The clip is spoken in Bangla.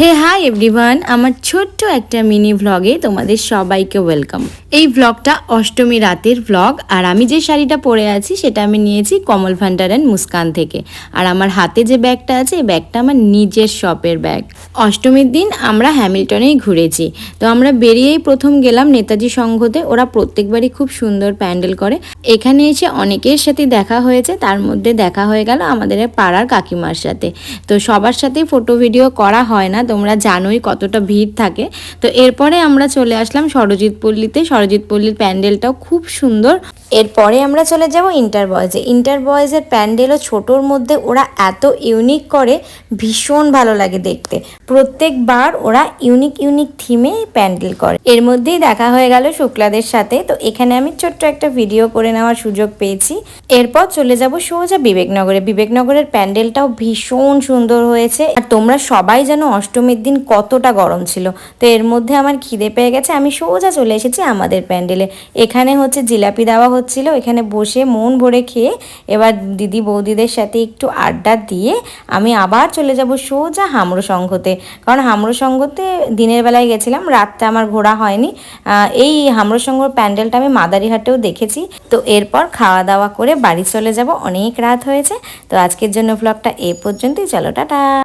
হে হাই এভরিওয়ান, আমার ছোট্ট একটা মিনি ভ্লগে তোমাদের সবাইকে ওয়েলকাম। এই ভ্লগটা অষ্টমী রাতের ভ্লগ। আর আমি যে শাড়িটা পরে আছি সেটা আমি নিয়েছি কমল ভান্ডার অ্যান্ড মুস্কান থেকে। আর আমার হাতে যে ব্যাগটা আছে এই ব্যাগটা আমার নিজের শপের ব্যাগ। অষ্টমীর দিন আমরা হ্যামিল্টনেই ঘুরেছি। তো আমরা বেরিয়েই প্রথম গেলাম নেতাজি সংঘতে। ওরা প্রত্যেকবারই খুব সুন্দর প্যান্ডেল করে। এখানে এসে অনেকের সাথে দেখা হয়েছে, তার মধ্যে দেখা হয়ে গেল আমাদের পাড়ার কাকিমার সাথে। তো সবার সাথেই ফটো ভিডিও করা হয় না, তোমরা জানোই কতটা ভিড় থাকে। তো এরপরে আমরা চলে আসলাম সরজিৎ পল্লীতে। সরজিৎ পল্লীর প্যান্ডেলটাও খুব সুন্দর। এরপরে আমরা চলে যাব ইন্টার বয়েজে। ইন্টার বয়েজের প্যান্ডেলও ছোটোর মধ্যে ওরা এত ইউনিক করে, ভীষণ ভালো লাগে দেখতে। প্রত্যেকবার ওরা ইউনিক ইউনিক থিমে প্যান্ডেল করে। এর মধ্যেই দেখা হয়ে গেল শুক্লাদের সাথে। তো এখানে আমি ছোট্ট একটা ভিডিও করে নেওয়ার সুযোগ পেয়েছি। এরপর চলে যাব সোজা বিবেকনগরে। বিবেকনগরের প্যান্ডেলটাও ভীষণ সুন্দর হয়েছে। আর তোমরা সবাই যেন অষ্টমীর দিন কতটা গরম ছিল। তো এর মধ্যে আমার খিদে পেয়ে গেছে, আমি সোজা চলে এসেছি আমাদের প্যান্ডেলে। এখানে হচ্ছে জিলাপি দেওয়া হচ্ছিল, এখানে বসে মন ভরে খেয়ে এবার দিদি বৌদিদের সাথে একটু আড্ডা দিয়ে আমি আবার চলে যাব সোজা হামরো সংঘতে। কারণ হামরো সংঘতে দিনের বেলায় গেছিলাম, রাতটা আমার ঘোরা হয়নি। এই হামরো সংঘর প্যান্ডেলটা আমি মাদারিহাটেও দেখেছি। তো এরপর খাওয়া দাওয়া করে বাড়ি চলে যাব, অনেক রাত হয়েছে। তো আজকের জন্য ভ্লগটা এ পর্যন্তই, চলো টাটা।